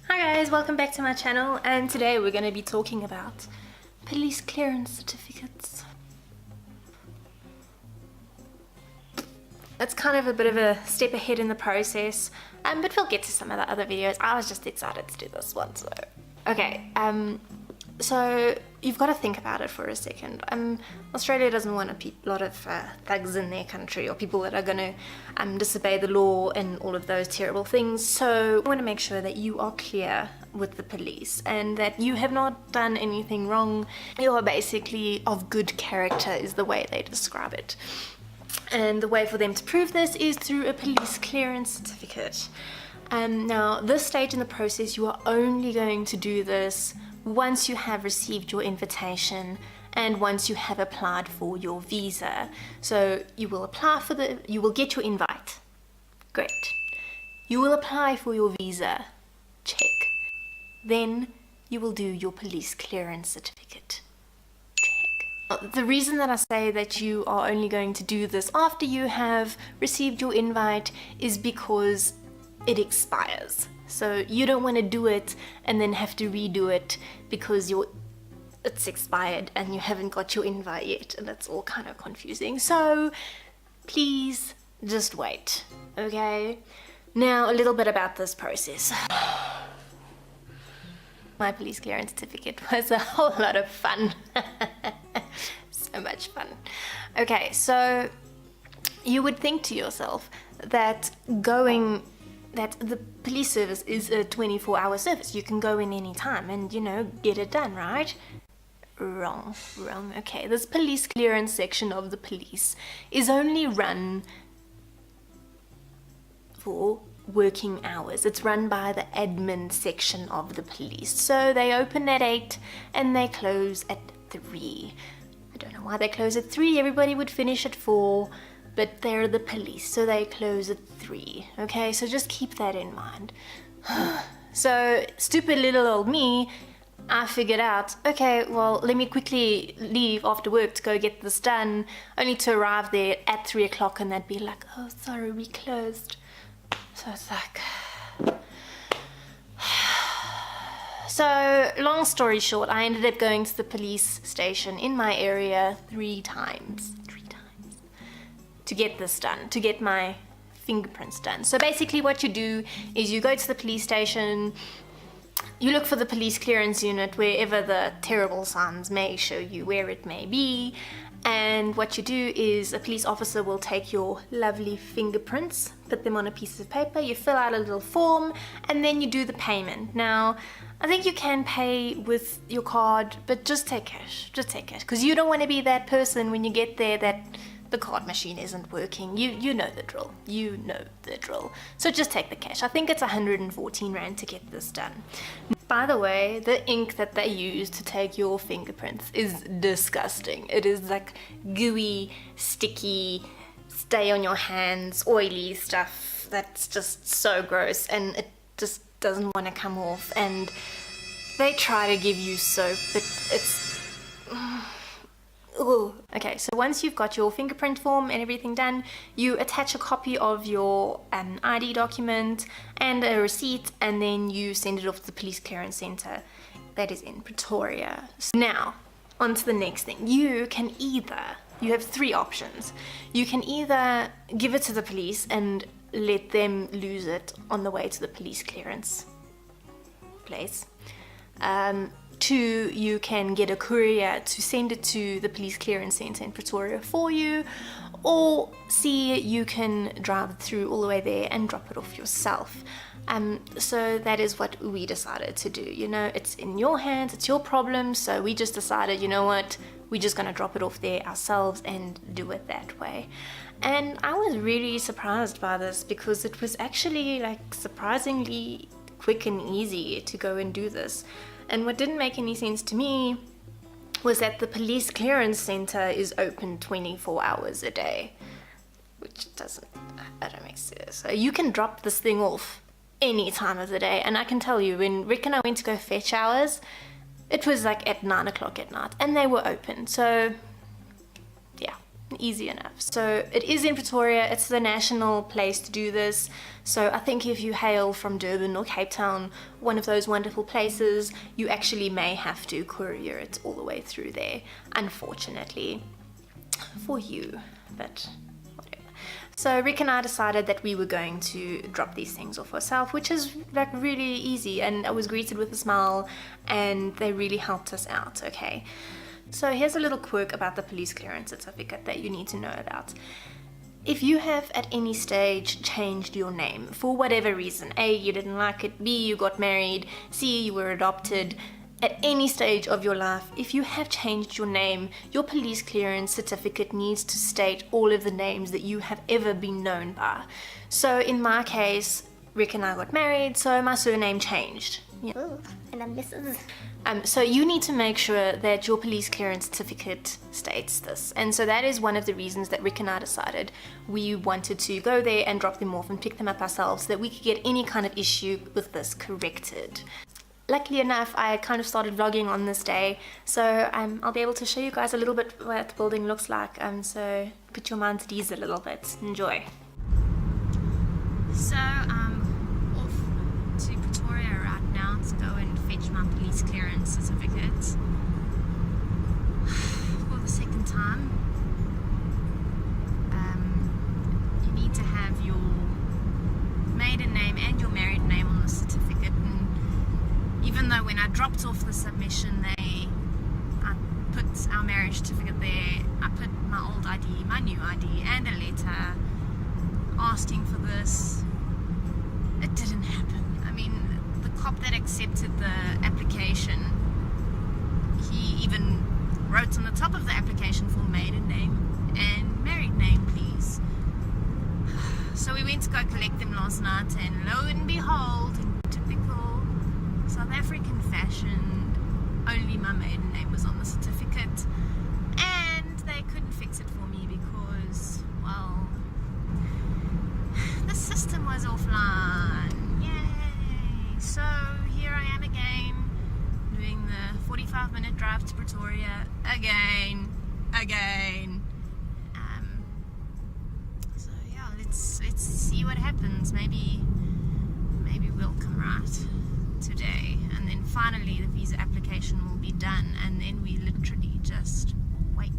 Hi guys, welcome back to my channel, and today we're going to be talking about police clearance certificates. It's kind of a bit of a step ahead in the process, but we'll get to some of the other videos. I was just excited to do this one, so... Okay, so you've got to think about it for a second. Australia doesn't want a lot of thugs in their country, or people that are going to disobey the law and all of those terrible things. So I want to make sure that you are clear with the police and that you have not done anything wrong. You are basically of good character is the way they describe it. And the way for them to prove this is through a police clearance certificate. Now, this stage in the process, you are only going to do this once you have received your invitation and once you have applied for your visa. So you will apply for you will get your invite. Great. You will apply for your visa. Check. Then you will do your police clearance certificate. The reason that I say that you are only going to do this after you have received your invite is because it expires. So you don't want to do it and then have to redo it because it's expired and you haven't got your invite yet, and it's all kind of confusing. So please just wait, okay? Now a little bit about this process. My police clearance certificate was a whole lot of fun. So much fun. Okay, so you would think to yourself that the police service is a 24-hour service. You can go in any time and, you know, get it done, right? Wrong. Okay, this police clearance section of the police is only run for working hours. It's run by the admin section of the police. So they open at 8 and they close at 3. I don't know why they close at 3. Everybody would finish at 4, but they're the police, so they close at 3. Okay, so just keep that in mind. So stupid little old me, I figured out, okay, well, let me quickly leave after work to go get this done, only to arrive there at 3 o'clock and they'd be like, oh, sorry, we closed. So it's like... So, long story short, I ended up going to the police station in my area 3 times. 3 times. To get this done, to get my fingerprints done. So basically what you do is you go to the police station, you look for the police clearance unit wherever the terrible signs may show you where it may be, and what you do is a police officer will take your lovely fingerprints, put them on a piece of paper, you fill out a little form, and then you do the payment. Now, I think you can pay with your card, but just take cash, because you don't want to be that person when you get there that the card machine isn't working. You know the drill. So just take the cash. I think it's 114 Rand to get this done. By the way, the ink that they use to take your fingerprints is disgusting. It is like gooey, sticky, stay on your hands, oily stuff that's just so gross, and it just doesn't want to come off. And they try to give you soap, but it's... Ooh. Okay, so once you've got your fingerprint form and everything done, you attach a copy of your ID document and a receipt, and then you send it off to the police clearance centre that is in Pretoria. So now, on to the next thing. You have 3 options. You can either give it to the police and let them lose it on the way to the police clearance place. 2, you can get a courier to send it to the police clearance centre in Pretoria for you, or C, you can drive it through all the way there and drop it off yourself. So that is what we decided to do. You know, it's in your hands, it's your problem, so we just decided, you know what, we're just gonna drop it off there ourselves and do it that way. And I was really surprised by this because it was actually like surprisingly quick and easy to go and do this. And what didn't make any sense to me was that the police clearance centre is open 24 hours a day, which I don't make sense. So you can drop this thing off any time of the day, and I can tell you, when Rick and I went to go fetch ours, it was like at 9 o'clock at night, and they were open. So yeah, easy enough. So it is in Pretoria, it's the national place to do this. So I think if you hail from Durban or Cape Town, one of those wonderful places, you actually may have to courier it all the way through there, unfortunately for you, but whatever. So Rick and I decided that we were going to drop these things off ourselves, which is like really easy, and I was greeted with a smile and they really helped us out. Okay, so here's a little quirk about the police clearance certificate that you need to know about. If you have at any stage changed your name for whatever reason, A, you didn't like it, B, you got married, C, you were adopted, at any stage of your life, if you have changed your name, your police clearance certificate needs to state all of the names that you have ever been known by. So in my case, Rick and I got married, so my surname changed. Yeah. Ooh, and I'm Mrs. So you need to make sure that your police clearance certificate states this. And so that is one of the reasons that Rick and I decided we wanted to go there and drop them off and pick them up ourselves, so that we could get any kind of issue with this corrected. Luckily enough, I kind of started vlogging on this day, so I'll be able to show you guys a little bit what the building looks like, so put your minds at ease a little bit. Enjoy. So I'm off to Pretoria right now to go and fetch my police clearance certificate for the second time. You need to have your maiden name and your married name on the certificate, and even though when I dropped off the submission, I put our marriage certificate there, I put my old ID, my new ID, and a letter asking for this, it didn't happen. I mean, the cop that accepted the application, he even wrote on the top of the application for maiden name and married name, please. So we went to go collect them last night, and lo and behold, in typical South African fashion, only my maiden name was on the certificate, and they couldn't fix it for me because, well, the system was offline. Yay! So here I am again, doing the 45-minute drive to Pretoria again. So yeah, let's see what happens. Maybe we'll come right today, and then finally the visa application will be done, and then we literally just wait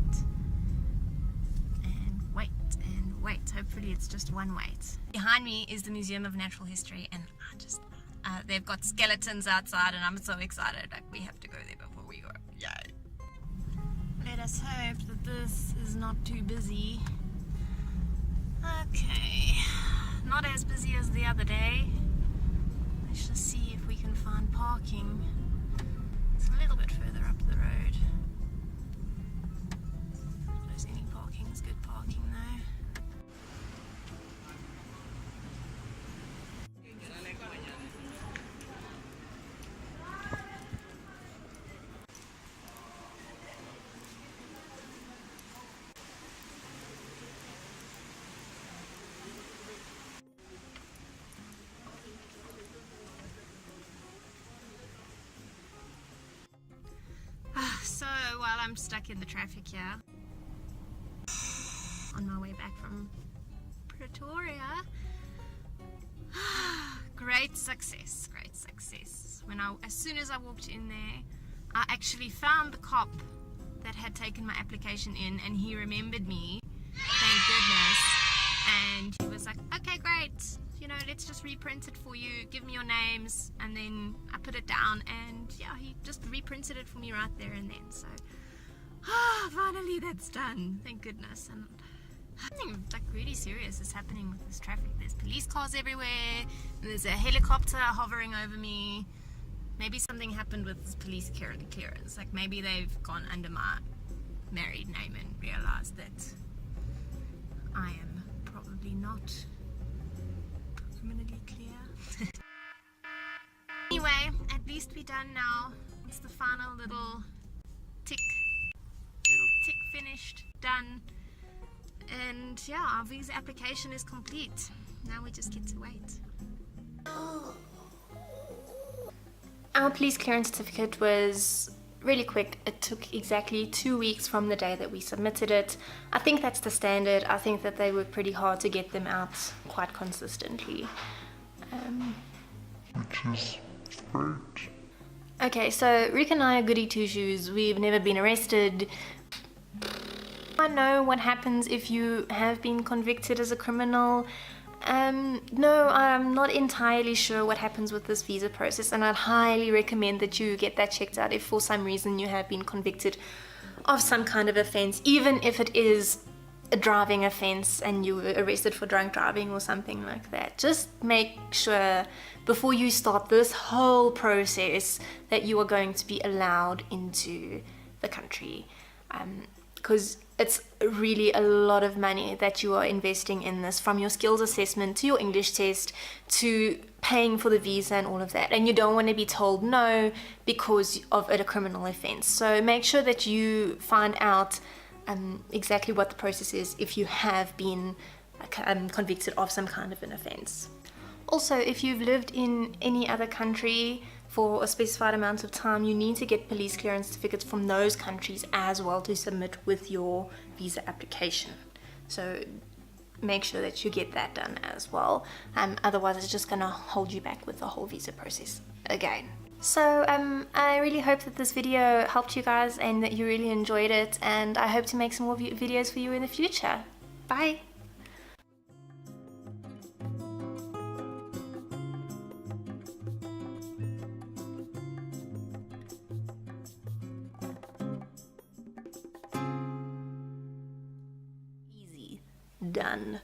and wait and wait. Hopefully it's just one wait. Behind me is the Museum of Natural History, and they've got skeletons outside, and I'm so excited. Like, we have to go there before we go. Yay! Let us hope that this is not too busy. Okay, not as busy as the other day. Let's just see if we can find parking. It's a little bit further up the road. If there's any parking, it's good parking though. So while I'm stuck in the traffic here, on my way back from Pretoria, great success. As soon as I walked in there, I actually found the cop that had taken my application in, and he remembered me, thank goodness, and he was like, okay, great, you know, let's just reprint it for you, give me your names. And then I put it down, and yeah, he just reprinted it for me right there and then. So finally that's done, thank goodness. And something like really serious is happening with this traffic. There's police cars everywhere, there's a helicopter hovering over me. Maybe something happened with this police clearance, like maybe they've gone under my married name and realized that I am probably not criminally clear. Anyway, at least we're done now. It's the final little tick finished, done. And yeah, our visa application is complete. Now we just get to wait. Our police clearance certificate was really quick, it took exactly 2 weeks from the day that we submitted it. I think that's the standard. I think that they work pretty hard to get them out quite consistently. Which is great. Okay, so Rick and I are goody two-shoes. We've never been arrested. I know what happens if you have been convicted as a criminal. No, I'm not entirely sure what happens with this visa process, and I'd highly recommend that you get that checked out if for some reason you have been convicted of some kind of offense, even if it is a driving offense and you were arrested for drunk driving or something like that. Just make sure before you start this whole process that you are going to be allowed into the country, because it's really a lot of money that you are investing in this, from your skills assessment to your English test to paying for the visa and all of that, and you don't want to be told no because of a criminal offense. So make sure that you find out exactly what the process is if you have been convicted of some kind of an offense. Also, if you've lived in any other country for a specified amount of time, you need to get police clearance certificates from those countries as well to submit with your visa application. So make sure that you get that done as well. Otherwise, it's just gonna hold you back with the whole visa process again. So I really hope that this video helped you guys and that you really enjoyed it, and I hope to make some more videos for you in the future. Bye! Easy. Done.